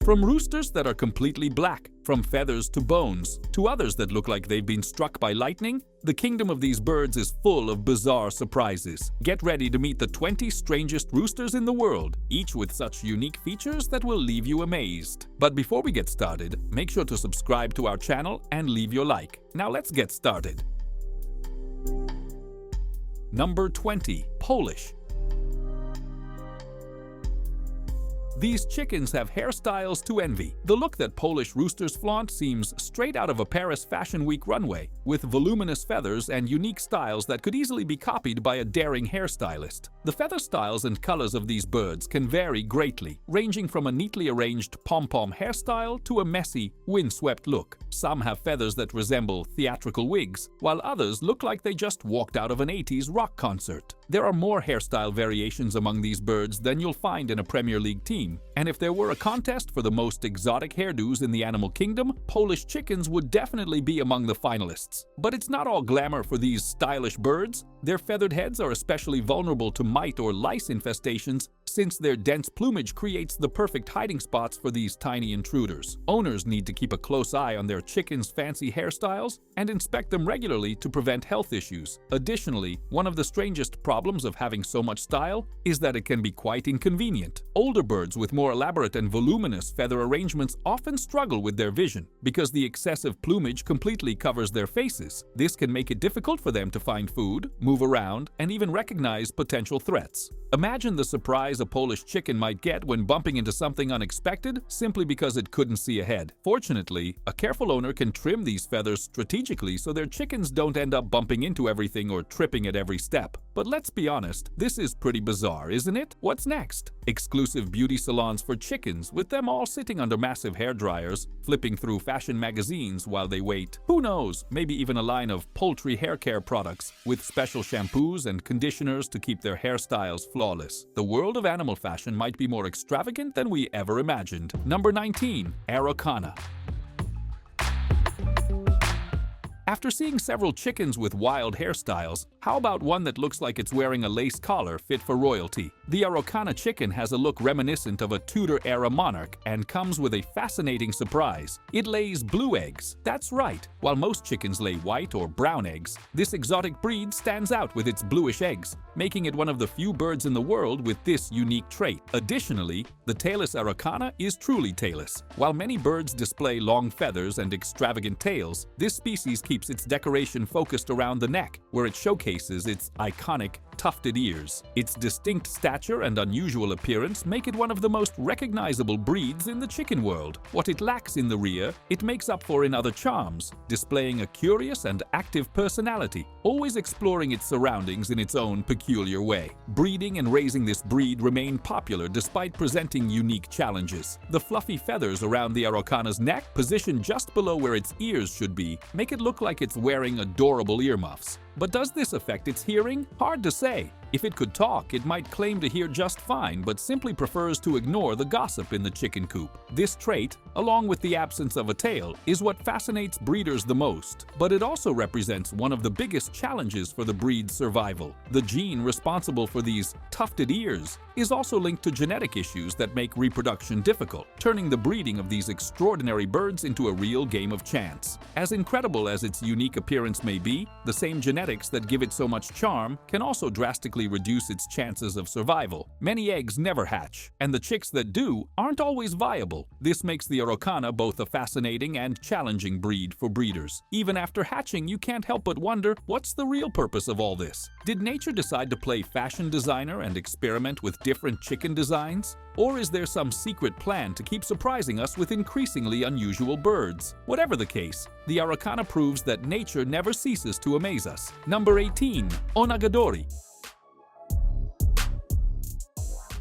From roosters that are completely black, from feathers to bones, to others that look like they've been struck by lightning, the kingdom of these birds is full of bizarre surprises. Get ready to meet the 20 strangest roosters in the world, each with such unique features that will leave you amazed. But before we get started, make sure to subscribe to our channel and leave your like. Now let's get started. Number 20. Polish. These chickens have hairstyles to envy. The look that Polish roosters flaunt seems straight out of a Paris Fashion Week runway, with voluminous feathers and unique styles that could easily be copied by a daring hairstylist. The feather styles and colors of these birds can vary greatly, ranging from a neatly arranged pom-pom hairstyle to a messy, windswept look. Some have feathers that resemble theatrical wigs, while others look like they just walked out of an 80s rock concert. There are more hairstyle variations among these birds than you'll find in a Premier League team, and if there were a contest for the most exotic hairdos in the animal kingdom, Polish chickens would definitely be among the finalists. But it's not all glamour for these stylish birds. Their feathered heads are especially vulnerable to mite or lice infestations, since their dense plumage creates the perfect hiding spots for these tiny intruders. Owners need to keep a close eye on their chickens' fancy hairstyles and inspect them regularly to prevent health issues. Additionally, one of the strangest problems of having so much style is that it can be quite inconvenient. Older birds with more elaborate and voluminous feather arrangements often struggle with their vision because the excessive plumage completely covers their faces. This can make it difficult for them to find food, move around, and even recognize potential threats. Imagine the surprise a Polish chicken might get when bumping into something unexpected simply because it couldn't see ahead. Fortunately, a careful owner can trim these feathers strategically so their chickens don't end up bumping into everything or tripping at every step. But let's be honest, this is pretty bizarre, isn't it? What's next? Exclusive beauty salons for chickens, with them all sitting under massive hair dryers, flipping through fashion magazines while they wait. Who knows, maybe even a line of poultry hair care products with special shampoos and conditioners to keep their hairstyles flawless. The world of animal fashion might be more extravagant than we ever imagined. Number 19. Araucana. After seeing several chickens with wild hairstyles, how about one that looks like it's wearing a lace collar fit for royalty? The Araucana chicken has a look reminiscent of a Tudor-era monarch and comes with a fascinating surprise. It lays blue eggs. That's right. While most chickens lay white or brown eggs, this exotic breed stands out with its bluish eggs, making it one of the few birds in the world with this unique trait. Additionally, the tailless Araucana is truly tailless. While many birds display long feathers and extravagant tails, this species keeps its decoration focused around the neck, where it showcases its iconic tufted ears. Its distinct stature and unusual appearance make it one of the most recognizable breeds in the chicken world. What it lacks in the rear, it makes up for in other charms, displaying a curious and active personality, always exploring its surroundings in its own peculiar way. Breeding and raising this breed remain popular despite presenting unique challenges. The fluffy feathers around the Araucana's neck, positioned just below where its ears should be, make it look like it's wearing adorable earmuffs. But does this affect its hearing? Hard to say. If it could talk, it might claim to hear just fine, but simply prefers to ignore the gossip in the chicken coop. This trait, along with the absence of a tail, is what fascinates breeders the most, but it also represents one of the biggest challenges for the breed's survival. The gene responsible for these tufted ears is also linked to genetic issues that make reproduction difficult, turning the breeding of these extraordinary birds into a real game of chance. As incredible as its unique appearance may be, the same genetics that give it so much charm can also drastically reduce its chances of survival. Many eggs never hatch, and the chicks that do aren't always viable. This makes the Araucana both a fascinating and challenging breed for breeders. Even after hatching, you can't help but wonder, what's the real purpose of all this? Did nature decide to play fashion designer and experiment with different chicken designs? Or is there some secret plan to keep surprising us with increasingly unusual birds? Whatever the case, the Araucana proves that nature never ceases to amaze us. Number 18. Onagadori.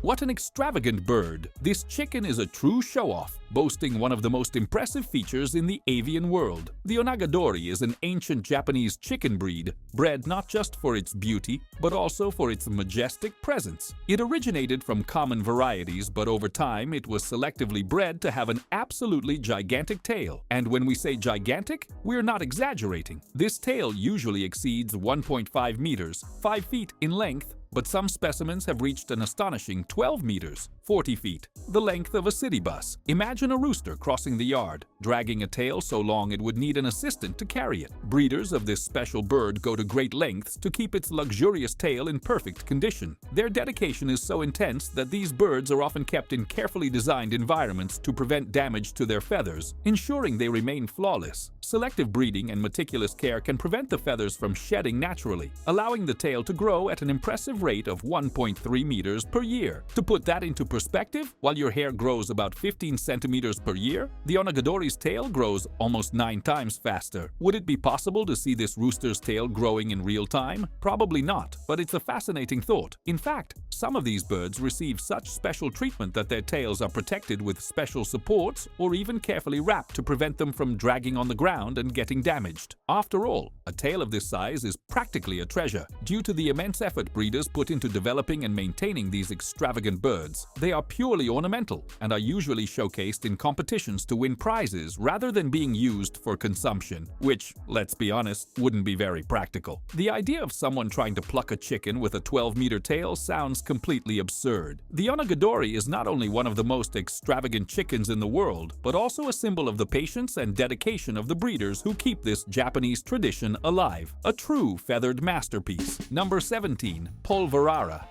What an extravagant bird! This chicken is a true show-off, boasting one of the most impressive features in the avian world. The Onagadori is an ancient Japanese chicken breed, bred not just for its beauty, but also for its majestic presence. It originated from common varieties, but over time it was selectively bred to have an absolutely gigantic tail. And when we say gigantic, we're not exaggerating. This tail usually exceeds 1.5 meters, 5 feet in length, but some specimens have reached an astonishing 12 meters. 40 feet, the length of a city bus. Imagine a rooster crossing the yard, dragging a tail so long it would need an assistant to carry it. Breeders of this special bird go to great lengths to keep its luxurious tail in perfect condition. Their dedication is so intense that these birds are often kept in carefully designed environments to prevent damage to their feathers, ensuring they remain flawless. Selective breeding and meticulous care can prevent the feathers from shedding naturally, allowing the tail to grow at an impressive rate of 1.3 meters per year. To put that into perspective, while your hair grows about 15 centimeters per year, the Onagadori's tail grows almost 9 times faster. Would it be possible to see this rooster's tail growing in real time? Probably not, but it's a fascinating thought. In fact, some of these birds receive such special treatment that their tails are protected with special supports or even carefully wrapped to prevent them from dragging on the ground and getting damaged. After all, a tail of this size is practically a treasure. Due to the immense effort breeders put into developing and maintaining these extravagant birds, they are purely ornamental and are usually showcased in competitions to win prizes rather than being used for consumption, which, let's be honest, wouldn't be very practical. The idea of someone trying to pluck a chicken with a 12-meter tail sounds completely absurd. The Onagadori is not only one of the most extravagant chickens in the world, but also a symbol of the patience and dedication of the breeders who keep this Japanese tradition alive. A true feathered masterpiece. Number 17. Polverara.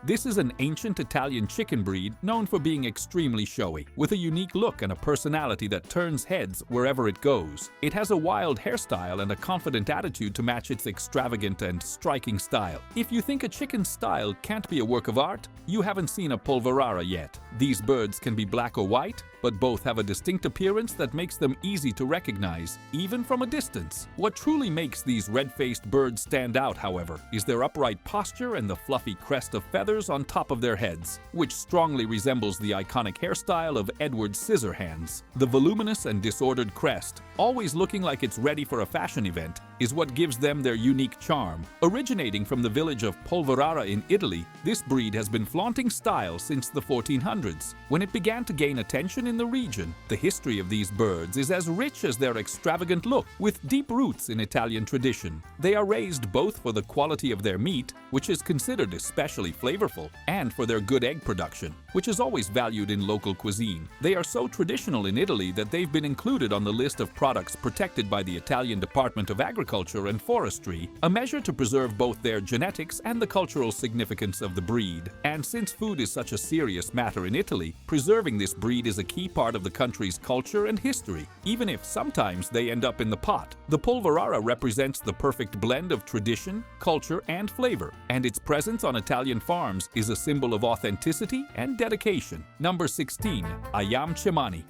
This is an ancient Italian chicken breed known for being extremely showy, with a unique look and a personality that turns heads wherever it goes. It has a wild hairstyle and a confident attitude to match its extravagant and striking style. If you think a chicken's style can't be a work of art, you haven't seen a Polverara yet. These birds can be black or white, but both have a distinct appearance that makes them easy to recognize, even from a distance. What truly makes these red-faced birds stand out, however, is their upright posture and the fluffy crest of feathers on top of their heads, which strongly resembles the iconic hairstyle of Edward Scissorhands. The voluminous and disordered crest, always looking like it's ready for a fashion event, is what gives them their unique charm. Originating from the village of Polverara in Italy, this breed has been flaunting style since the 1400s, when it began to gain attention in the region. The history of these birds is as rich as their extravagant look, with deep roots in Italian tradition. They are raised both for the quality of their meat, which is considered especially flavorful, and for their good egg production, which is always valued in local cuisine. They are so traditional in Italy that they've been included on the list of products protected by the Italian Department of Agriculture and Forestry, a measure to preserve both their genetics and the cultural significance of the breed. And since food is such a serious matter in Italy, preserving this breed is a key part of the country's culture and history, even if sometimes they end up in the pot. The Polverara represents the perfect blend of tradition, culture, and flavor, and its presence on Italian farms is a symbol of authenticity and dedication. Number 16. Ayam Cemani.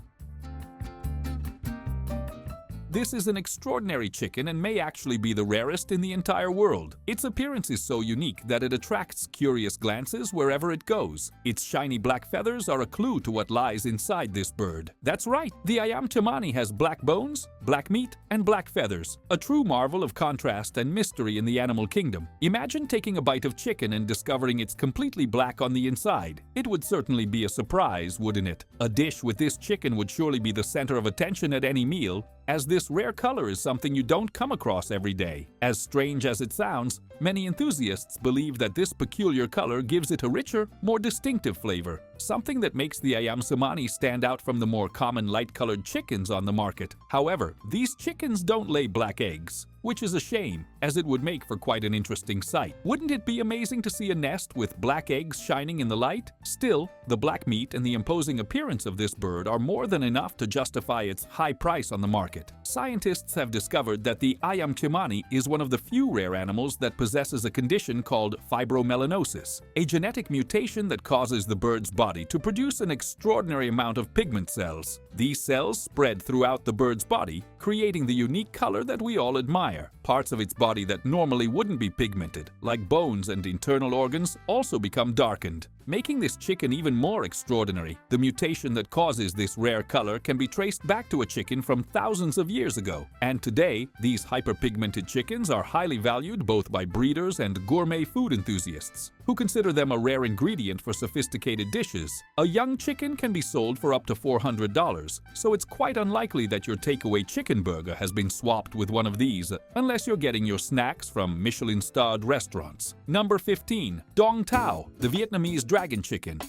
This is an extraordinary chicken and may actually be the rarest in the entire world. Its appearance is so unique that it attracts curious glances wherever it goes. Its shiny black feathers are a clue to what lies inside this bird. That's right, the Ayam Cemani has black bones, black meat, and black feathers, a true marvel of contrast and mystery in the animal kingdom. Imagine taking a bite of chicken and discovering it's completely black on the inside. It would certainly be a surprise, wouldn't it? A dish with this chicken would surely be the center of attention at any meal, as this rare color is something you don't come across every day. As strange as it sounds, many enthusiasts believe that this peculiar color gives it a richer, more distinctive flavor, something that makes the Ayam Cemani stand out from the more common light-colored chickens on the market. However, these chickens don't lay black eggs, which is a shame, as it would make for quite an interesting sight. Wouldn't it be amazing to see a nest with black eggs shining in the light? Still, the black meat and the imposing appearance of this bird are more than enough to justify its high price on the market. Scientists have discovered that the Ayam Cemani is one of the few rare animals that possesses a condition called fibromelanosis, a genetic mutation that causes the bird's body to produce an extraordinary amount of pigment cells. These cells spread throughout the bird's body, creating the unique color that we all admire. Parts of its body that normally wouldn't be pigmented, like bones and internal organs, also become darkened. making this chicken even more extraordinary. The mutation that causes this rare color can be traced back to a chicken from thousands of years ago. And today, these hyperpigmented chickens are highly valued both by breeders and gourmet food enthusiasts, who consider them a rare ingredient for sophisticated dishes. A young chicken can be sold for up to $400, so it's quite unlikely that your takeaway chicken burger has been swapped with one of these, unless you're getting your snacks from Michelin-starred restaurants. Number 15. Dong Tao, the Vietnamese dragon chicken.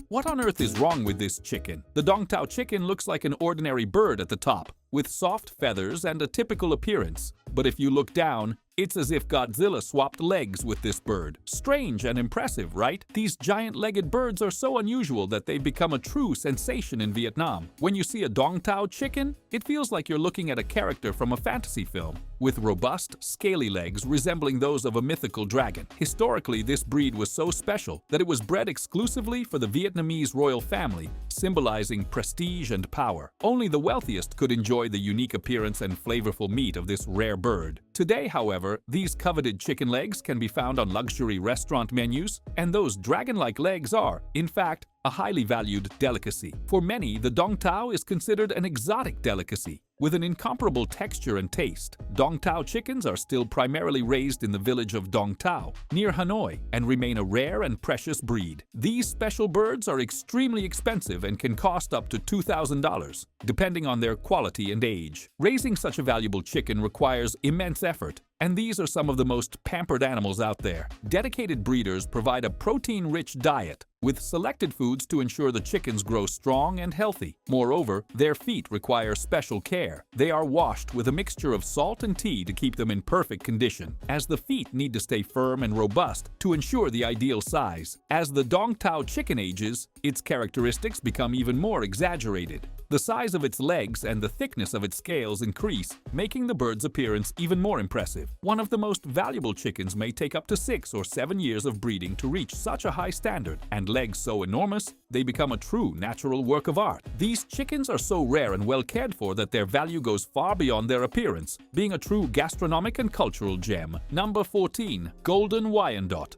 What on earth is wrong with this chicken? The Dong Tao chicken looks like an ordinary bird at the top, with soft feathers and a typical appearance. But if you look down, it's as if Godzilla swapped legs with this bird. Strange and impressive, right? These giant-legged birds are so unusual that they've become a true sensation in Vietnam. When you see a Dong Tao chicken, it feels like you're looking at a character from a fantasy film, with robust, scaly legs resembling those of a mythical dragon. Historically, this breed was so special that it was bred exclusively for the Vietnamese royal family, symbolizing prestige and power. Only the wealthiest could enjoy the unique appearance and flavorful meat of this rare bird. Today, however, these coveted chicken legs can be found on luxury restaurant menus, and those dragon-like legs are, in fact, a highly valued delicacy. For many, the Dong Tao is considered an exotic delicacy, with an incomparable texture and taste. Dong Tao chickens are still primarily raised in the village of Dong Tao, near Hanoi, and remain a rare and precious breed. These special birds are extremely expensive and can cost up to $2,000, depending on their quality and age. Raising such a valuable chicken requires immense effort, and these are some of the most pampered animals out there. Dedicated breeders provide a protein-rich diet, with selected foods to ensure the chickens grow strong and healthy. Moreover, their feet require special care. They are washed with a mixture of salt and tea to keep them in perfect condition, as the feet need to stay firm and robust to ensure the ideal size. As the Dong Tao chicken ages, its characteristics become even more exaggerated. The size of its legs and the thickness of its scales increase, making the bird's appearance even more impressive. One of the most valuable chickens may take up to 6 or 7 years of breeding to reach such a high standard, and legs so enormous, they become a true natural work of art. These chickens are so rare and well cared for that their value goes far beyond their appearance, being a true gastronomic and cultural gem. Number 14. Golden Wyandotte.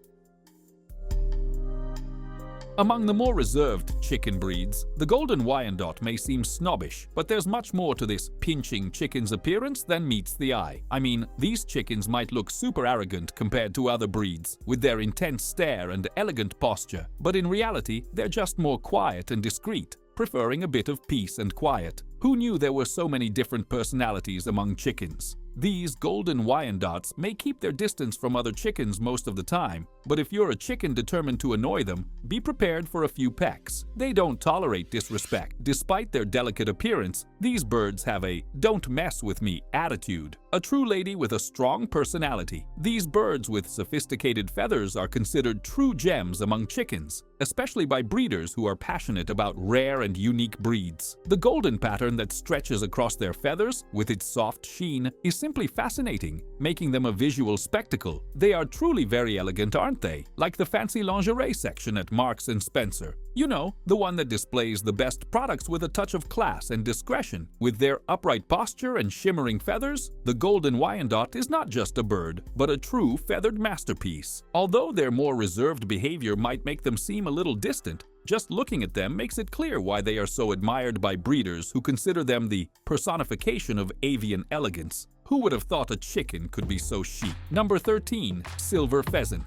Among the more reserved chicken breeds, the Golden Wyandotte may seem snobbish, but there's much more to this pinching chicken's appearance than meets the eye. I mean, these chickens might look super arrogant compared to other breeds, with their intense stare and elegant posture, but in reality, they're just more quiet and discreet, preferring a bit of peace and quiet. Who knew there were so many different personalities among chickens? These Golden Wyandottes may keep their distance from other chickens most of the time, but if you're a chicken determined to annoy them, be prepared for a few pecks. They don't tolerate disrespect. Despite their delicate appearance, these birds have a "don't mess with me" attitude, a true lady with a strong personality. These birds with sophisticated feathers are considered true gems among chickens, especially by breeders who are passionate about rare and unique breeds. The golden pattern that stretches across their feathers, with its soft sheen, is simply fascinating, making them a visual spectacle. They are truly very elegant, aren't they? Like the fancy lingerie section at Marks & Spencer. You know, the one that displays the best products with a touch of class and discretion. With their upright posture and shimmering feathers, the Golden Wyandotte is not just a bird, but a true feathered masterpiece. Although their more reserved behavior might make them seem a little distant, just looking at them makes it clear why they are so admired by breeders who consider them the personification of avian elegance. Who would have thought a chicken could be so chic? Number 13. Silver Pheasant.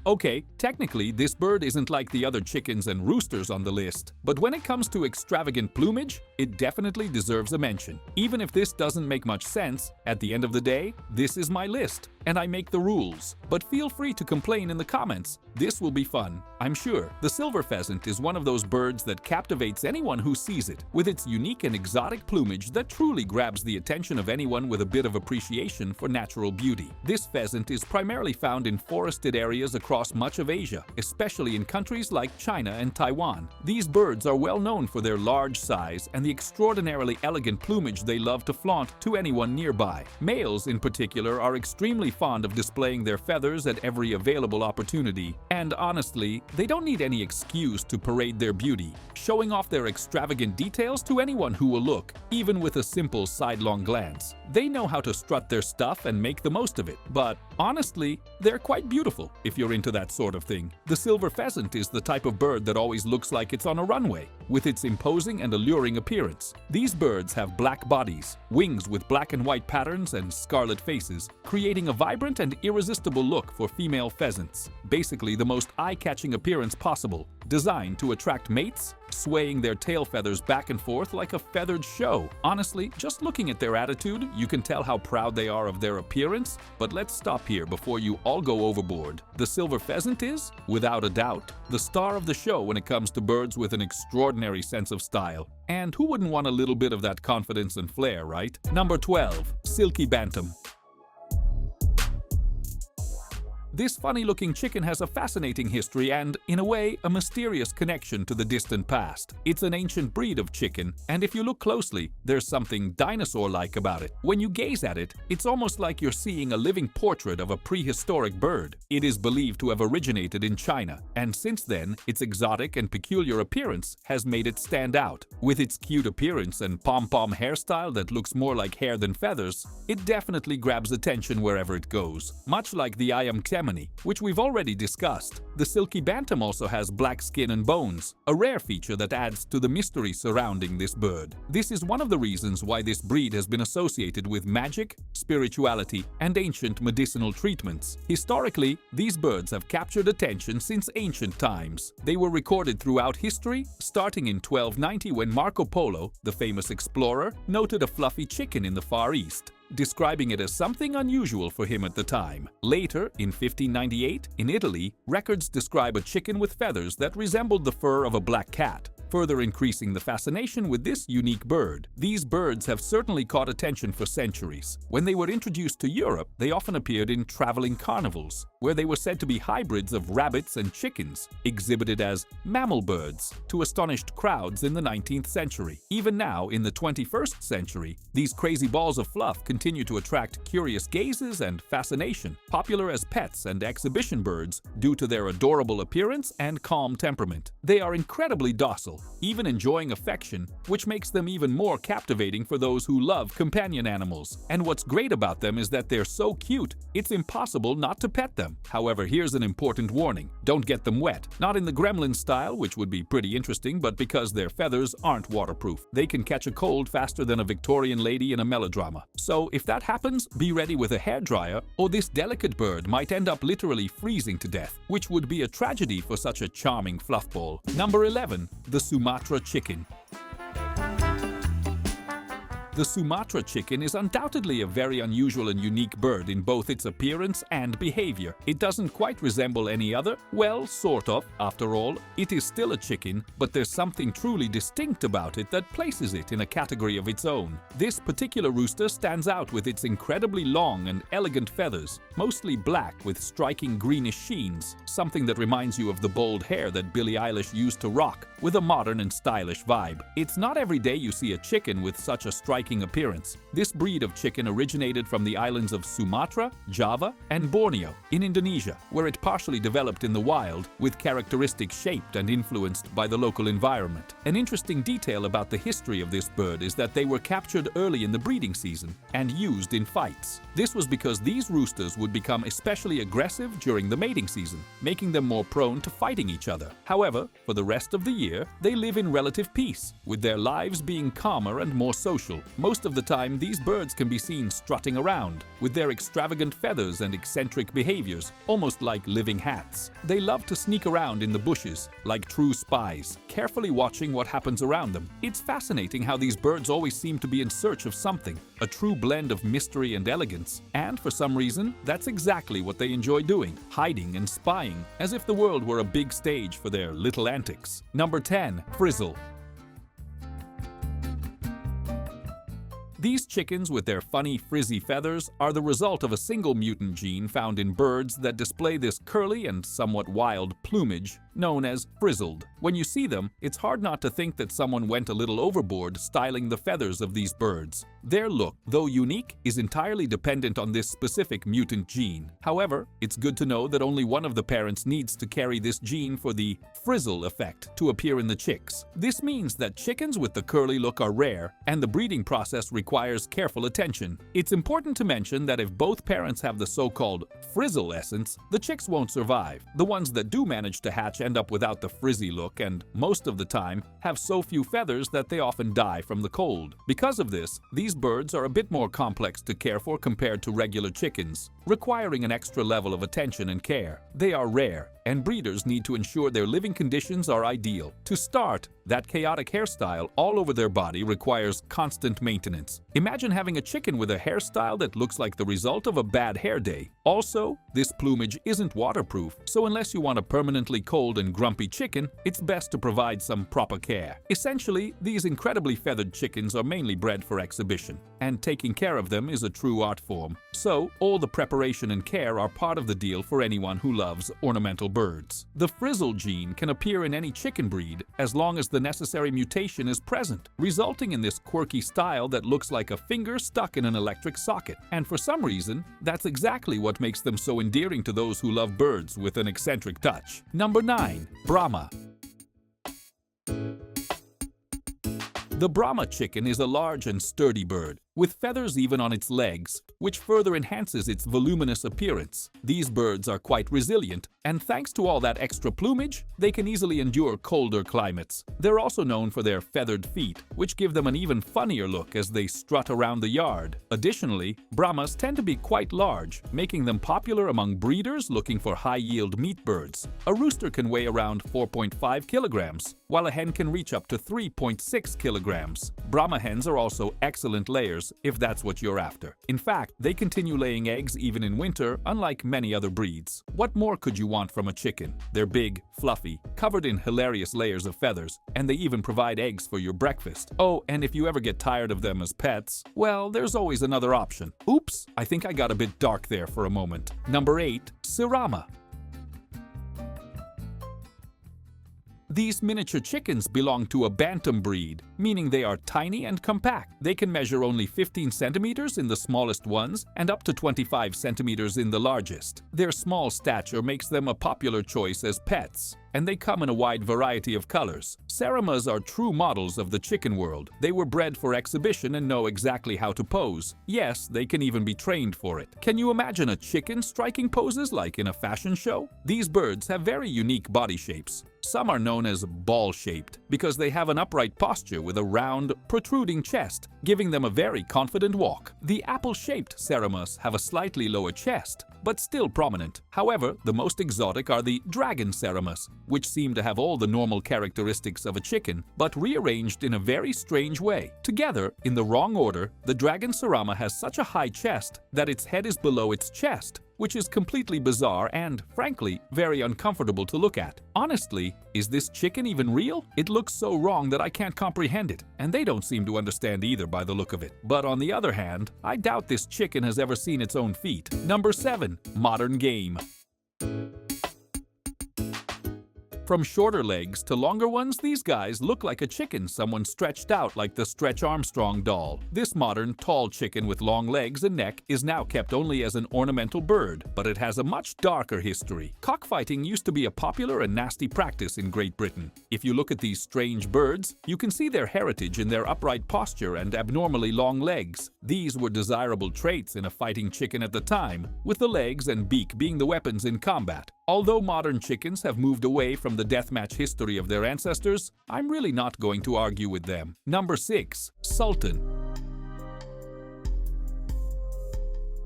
Okay, technically, this bird isn't like the other chickens and roosters on the list, but when it comes to extravagant plumage, it definitely deserves a mention. Even if this doesn't make much sense, at the end of the day, this is my list, and I make the rules. But feel free to complain in the comments. This will be fun, I'm sure. The silver pheasant is one of those birds that captivates anyone who sees it, with its unique and exotic plumage that truly grabs the attention of anyone with a bit of appreciation for natural beauty. This pheasant is primarily found in forested areas across much of Asia, especially in countries like China and Taiwan. These birds are well known for their large size and the extraordinarily elegant plumage they love to flaunt to anyone nearby. Males, in particular, are extremely fond of displaying their feathers at every available opportunity, and honestly, they don't need any excuse to parade their beauty, showing off their extravagant details to anyone who will look, even with a simple sidelong glance. They know how to strut their stuff and make the most of it, but honestly, they're quite beautiful if you're into that sort of thing. The silver pheasant is the type of bird that always looks like it's on a runway, with its imposing and alluring appearance. These birds have black bodies, wings with black and white patterns, and scarlet faces, creating a vibrant and irresistible look for female pheasants. Basically the most eye-catching appearance possible, designed to attract mates, swaying their tail feathers back and forth like a feathered show. Honestly, just looking at their attitude, you can tell how proud they are of their appearance, but let's stop here before you all go overboard. The silver pheasant is, without a doubt, the star of the show when it comes to birds with an extraordinary sense of style. And who wouldn't want a little bit of that confidence and flair, right? Number 12. Silkie Bantam. This funny-looking chicken has a fascinating history and, in a way, a mysterious connection to the distant past. It's an ancient breed of chicken, and if you look closely, there's something dinosaur-like about it. When you gaze at it, it's almost like you're seeing a living portrait of a prehistoric bird. It is believed to have originated in China, and since then, its exotic and peculiar appearance has made it stand out. With its cute appearance and pom-pom hairstyle that looks more like hair than feathers, it definitely grabs attention wherever it goes, much like the Ayam Cemani, which we've already discussed. The Silkie Bantam also has black skin and bones, a rare feature that adds to the mystery surrounding this bird. This is one of the reasons why this breed has been associated with magic, spirituality, and ancient medicinal treatments. Historically, these birds have captured attention since ancient times. They were recorded throughout history, starting in 1290 when Marco Polo, the famous explorer, noted a fluffy chicken in the Far East, describing it as something unusual for him at the time. Later, in 1598, in Italy, records describe a chicken with feathers that resembled the fur of a black cat, further increasing the fascination with this unique bird. These birds have certainly caught attention for centuries. When they were introduced to Europe, they often appeared in traveling carnivals, where they were said to be hybrids of rabbits and chickens, exhibited as mammal birds to astonished crowds in the 19th century. Even now, in the 21st century, these crazy balls of fluff continue to attract curious gazes and fascination, popular as pets and exhibition birds due to their adorable appearance and calm temperament. They are incredibly docile, even enjoying affection, which makes them even more captivating for those who love companion animals. And what's great about them is that they're so cute, it's impossible not to pet them. However, here's an important warning. Don't get them wet. Not in the gremlin style, which would be pretty interesting, but because their feathers aren't waterproof. They can catch a cold faster than a Victorian lady in a melodrama. So if that happens, be ready with a hairdryer, or this delicate bird might end up literally freezing to death, which would be a tragedy for such a charming fluffball. Number 11. The Sumatra chicken. The Sumatra chicken is undoubtedly a very unusual and unique bird in both its appearance and behavior. It doesn't quite resemble any other, well, sort of. After all, it is still a chicken, but there's something truly distinct about it that places it in a category of its own. This particular rooster stands out with its incredibly long and elegant feathers, mostly black with striking greenish sheens, something that reminds you of the bold hair that Billie Eilish used to rock, with a modern and stylish vibe. It's not every day you see a chicken with such a striking appearance. This breed of chicken originated from the islands of Sumatra, Java, and Borneo in Indonesia, where it partially developed in the wild, with characteristics shaped and influenced by the local environment. An interesting detail about the history of this bird is that they were captured early in the breeding season and used in fights. This was because these roosters would become especially aggressive during the mating season, making them more prone to fighting each other. However, for the rest of the year, they live in relative peace, with their lives being calmer and more social. Most of the time, these birds can be seen strutting around, with their extravagant feathers and eccentric behaviors, almost like living hats. They love to sneak around in the bushes, like true spies, carefully watching what happens around them. It's fascinating how these birds always seem to be in search of something, a true blend of mystery and elegance. And for some reason, that's exactly what they enjoy doing, hiding and spying, as if the world were a big stage for their little antics. Number 10. Frizzle. These chickens with their funny, frizzy feathers are the result of a single mutant gene found in birds that display this curly and somewhat wild plumage known as frizzled. When you see them, it's hard not to think that someone went a little overboard styling the feathers of these birds. Their look, though unique, is entirely dependent on this specific mutant gene. However, it's good to know that only one of the parents needs to carry this gene for the frizzle effect to appear in the chicks. This means that chickens with the curly look are rare, and the breeding process requires careful attention. It's important to mention that if both parents have the so-called frizzle essence, the chicks won't survive. The ones that do manage to hatch end up without the frizzy look and, most of the time, have so few feathers that they often die from the cold. Because of this, these birds are a bit more complex to care for compared to regular chickens, requiring an extra level of attention and care. They are rare, and breeders need to ensure their living conditions are ideal. To start, that chaotic hairstyle all over their body requires constant maintenance. Imagine having a chicken with a hairstyle that looks like the result of a bad hair day. Also, this plumage isn't waterproof, so unless you want a permanently cold and grumpy chicken, it's best to provide some proper care. Essentially, these incredibly feathered chickens are mainly bred for exhibition, and taking care of them is a true art form. So, all the preparation and care are part of the deal for anyone who loves ornamental birds. The frizzle gene can appear in any chicken breed as long as the necessary mutation is present, resulting in this quirky style that looks like a finger stuck in an electric socket. And for some reason, that's exactly what makes them so endearing to those who love birds with an eccentric touch. Number 9. Brahma. The Brahma chicken is a large and sturdy bird, with feathers even on its legs, which further enhances its voluminous appearance. These birds are quite resilient, and thanks to all that extra plumage, they can easily endure colder climates. They're also known for their feathered feet, which give them an even funnier look as they strut around the yard. Additionally, Brahmas tend to be quite large, making them popular among breeders looking for high-yield meat birds. A rooster can weigh around 4.5 kilograms, while a hen can reach up to 3.6 kilograms. Brahma hens are also excellent layers if that's what you're after. In fact, they continue laying eggs even in winter, unlike many other breeds. What more could you want from a chicken? They're big, fluffy, covered in hilarious layers of feathers, and they even provide eggs for your breakfast. Oh, and if you ever get tired of them as pets, well, there's always another option. Oops, I think I got a bit dark there for a moment. Number 8. Serama. These miniature chickens belong to a bantam breed, meaning they are tiny and compact. They can measure only 15 centimeters in the smallest ones and up to 25 centimeters in the largest. Their small stature makes them a popular choice as pets, and they come in a wide variety of colors. Seramas are true models of the chicken world. They were bred for exhibition and know exactly how to pose. Yes, they can even be trained for it. Can you imagine a chicken striking poses like in a fashion show? These birds have very unique body shapes. Some are known as ball-shaped because they have an upright posture with a round, protruding chest, giving them a very confident walk. The apple-shaped Seramas have a slightly lower chest, but still prominent. However, the most exotic are the dragon Seramas, which seem to have all the normal characteristics of a chicken, but rearranged in a very strange way. Together, in the wrong order, the dragon Serama has such a high chest that its head is below its chest, which is completely bizarre and, frankly, very uncomfortable to look at. Honestly, is this chicken even real? It looks so wrong that I can't comprehend it, and they don't seem to understand either by the look of it. But on the other hand, I doubt this chicken has ever seen its own feet. Number 7. Modern game. From shorter legs to longer ones, these guys look like a chicken someone stretched out like the Stretch Armstrong doll. This modern, tall chicken with long legs and neck is now kept only as an ornamental bird, but it has a much darker history. Cockfighting used to be a popular and nasty practice in Great Britain. If you look at these strange birds, you can see their heritage in their upright posture and abnormally long legs. These were desirable traits in a fighting chicken at the time, with the legs and beak being the weapons in combat. Although modern chickens have moved away from the deathmatch history of their ancestors, I'm really not going to argue with them. Number 6. Sultan.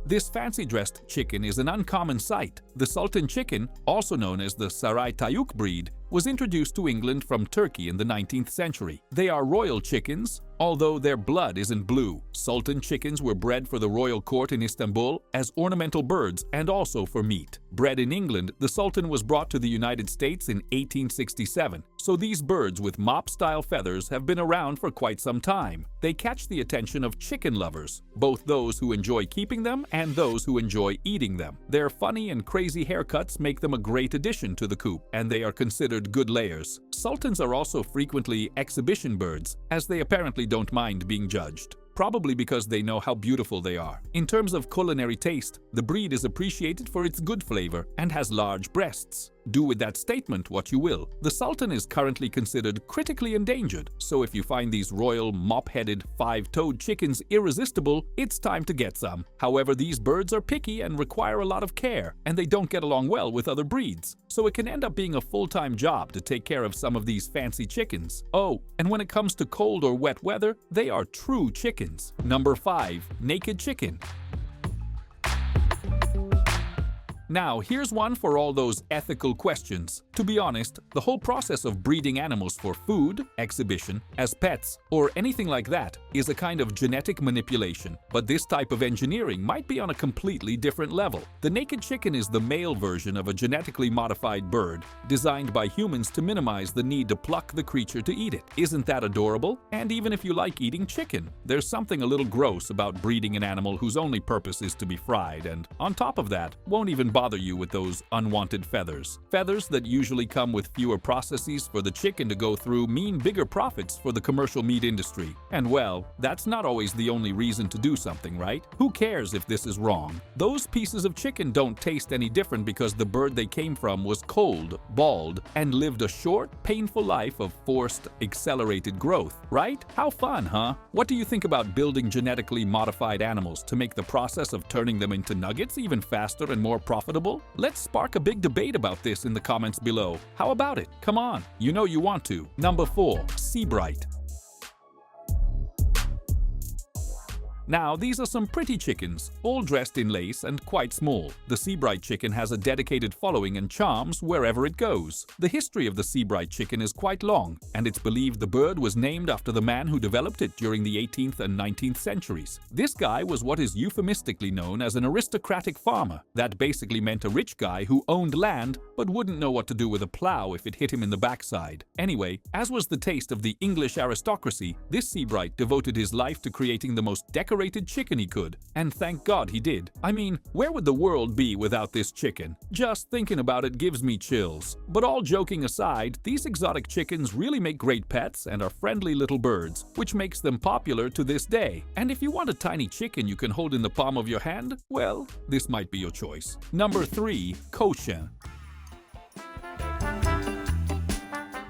This fancy-dressed chicken is an uncommon sight. The Sultan chicken, also known as the Saray Tayuk breed, was introduced to England from Turkey in the 19th century. They are royal chickens, although their blood isn't blue. Sultan chickens were bred for the royal court in Istanbul as ornamental birds and also for meat. Bred in England, the Sultan was brought to the United States in 1867, so these birds with mop-style feathers have been around for quite some time. They catch the attention of chicken lovers, both those who enjoy keeping them and those who enjoy eating them. Their funny and crazy haircuts make them a great addition to the coop, and they are considered considered good layers. Sultans are also frequently exhibition birds, as they apparently don't mind being judged, probably because they know how beautiful they are. In terms of culinary taste, the breed is appreciated for its good flavor and has large breasts. Do with that statement what you will. The Sultan is currently considered critically endangered, so if you find these royal, mop-headed, five-toed chickens irresistible, it's time to get some. However, these birds are picky and require a lot of care, and they don't get along well with other breeds, so it can end up being a full-time job to take care of some of these fancy chickens. Oh, and when it comes to cold or wet weather, they are true chickens. Number 5. Naked chicken. Now, here's one for all those ethical questions. To be honest, the whole process of breeding animals for food, exhibition, as pets, or anything like that is a kind of genetic manipulation. But this type of engineering might be on a completely different level. The naked chicken is the male version of a genetically modified bird, designed by humans to minimize the need to pluck the creature to eat it. Isn't that adorable? And even if you like eating chicken, there's something a little gross about breeding an animal whose only purpose is to be fried, and on top of that, won't even bother you with those unwanted feathers. Feathers that usually come with fewer processes for the chicken to go through mean bigger profits for the commercial meat industry. And well, that's not always the only reason to do something, right? Who cares if this is wrong? Those pieces of chicken don't taste any different because the bird they came from was cold, bald, and lived a short, painful life of forced, accelerated growth, right? How fun, huh? What do you think about building genetically modified animals to make the process of turning them into nuggets even faster and more profitable? Let's spark a big debate about this in the comments below. How about it? Come on, you know you want to. Number 4. Sebright. Now, these are some pretty chickens, all dressed in lace and quite small. The Sebright chicken has a dedicated following and charms wherever it goes. The history of the Sebright chicken is quite long, and it's believed the bird was named after the man who developed it during the 18th and 19th centuries. This guy was what is euphemistically known as an aristocratic farmer. That basically meant a rich guy who owned land but wouldn't know what to do with a plow if it hit him in the backside. Anyway, as was the taste of the English aristocracy, this Sebright devoted his life to creating the most decorated chicken he could, and thank God he did. I mean, where would the world be without this chicken? Just thinking about it gives me chills. But all joking aside, these exotic chickens really make great pets and are friendly little birds, which makes them popular to this day. And if you want a tiny chicken you can hold in the palm of your hand, well, this might be your choice. Number 3. Cochin.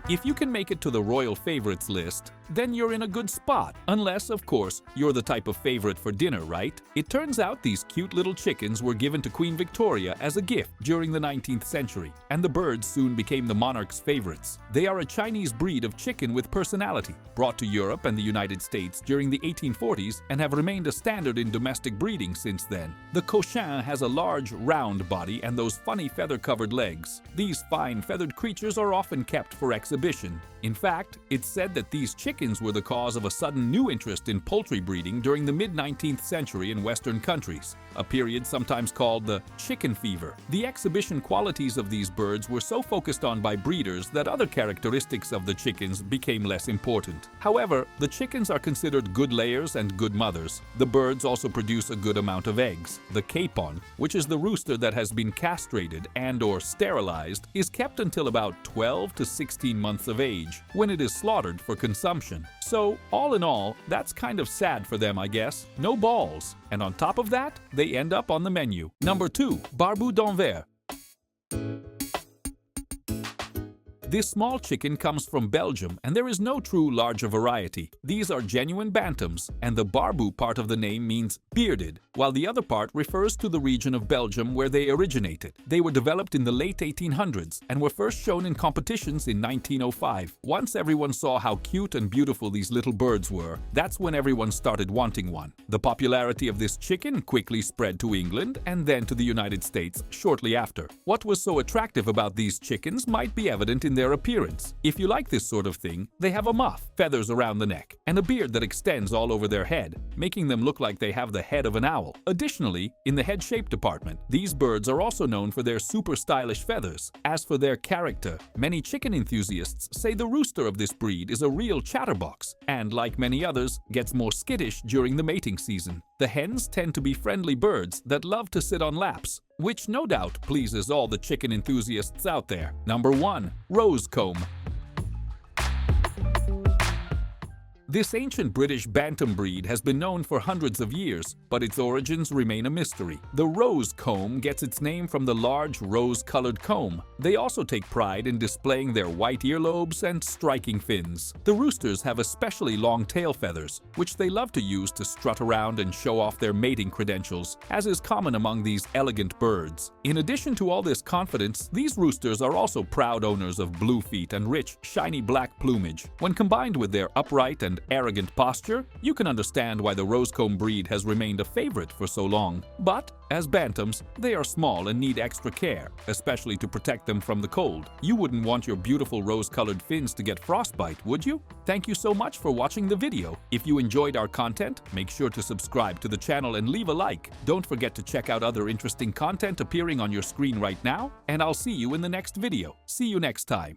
If you can make it to the royal favorites list, then you're in a good spot. Unless, of course, you're the type of favorite for dinner, right? It turns out these cute little chickens were given to Queen Victoria as a gift during the 19th century, and the birds soon became the monarch's favorites. They are a Chinese breed of chicken with personality, brought to Europe and the United States during the 1840s and have remained a standard in domestic breeding since then. The Cochin has a large, round body and those funny feather-covered legs. These fine feathered creatures are often kept for exhibition. In fact, it's said that these chickens were the cause of a sudden new interest in poultry breeding during the mid-19th century in Western countries, a period sometimes called the chicken fever. The exhibition qualities of these birds were so focused on by breeders that other characteristics of the chickens became less important. However, the chickens are considered good layers and good mothers. The birds also produce a good amount of eggs. The capon, which is the rooster that has been castrated and/or sterilized, is kept until about 12 to 16 months of age, when it is slaughtered for consumption. So, all in all, that's kind of sad for them, I guess. No balls. And on top of that, they end up on the menu. Number 2. Barbu d'Anvers. This small chicken comes from Belgium, and there is no true larger variety. These are genuine bantams, and the Barbu part of the name means bearded, while the other part refers to the region of Belgium where they originated. They were developed in the late 1800s and were first shown in competitions in 1905. Once everyone saw how cute and beautiful these little birds were, that's when everyone started wanting one. The popularity of this chicken quickly spread to England and then to the United States shortly after. What was so attractive about these chickens might be evident in their appearance. If you like this sort of thing, they have a muff, feathers around the neck, and a beard that extends all over their head, making them look like they have the head of an owl. Additionally, in the head shape department, these birds are also known for their super stylish feathers. As for their character, many chicken enthusiasts say the rooster of this breed is a real chatterbox, and like many others, gets more skittish during the mating season. The hens tend to be friendly birds that love to sit on laps, which no doubt pleases all the chicken enthusiasts out there. Number 1. Rosecomb. This ancient British bantam breed has been known for hundreds of years, but its origins remain a mystery. The Rosecomb gets its name from the large rose-colored comb. They also take pride in displaying their white earlobes and striking fins. The roosters have especially long tail feathers, which they love to use to strut around and show off their mating credentials, as is common among these elegant birds. In addition to all this confidence, these roosters are also proud owners of blue feet and rich, shiny black plumage. When combined with their upright and arrogant posture, you can understand why the Rosecomb breed has remained a favorite for so long. But, as bantams, they are small and need extra care, especially to protect them from the cold. You wouldn't want your beautiful rose-colored fins to get frostbite, would you? Thank you so much for watching the video. If you enjoyed our content, make sure to subscribe to the channel and leave a like. Don't forget to check out other interesting content appearing on your screen right now, and I'll see you in the next video. See you next time.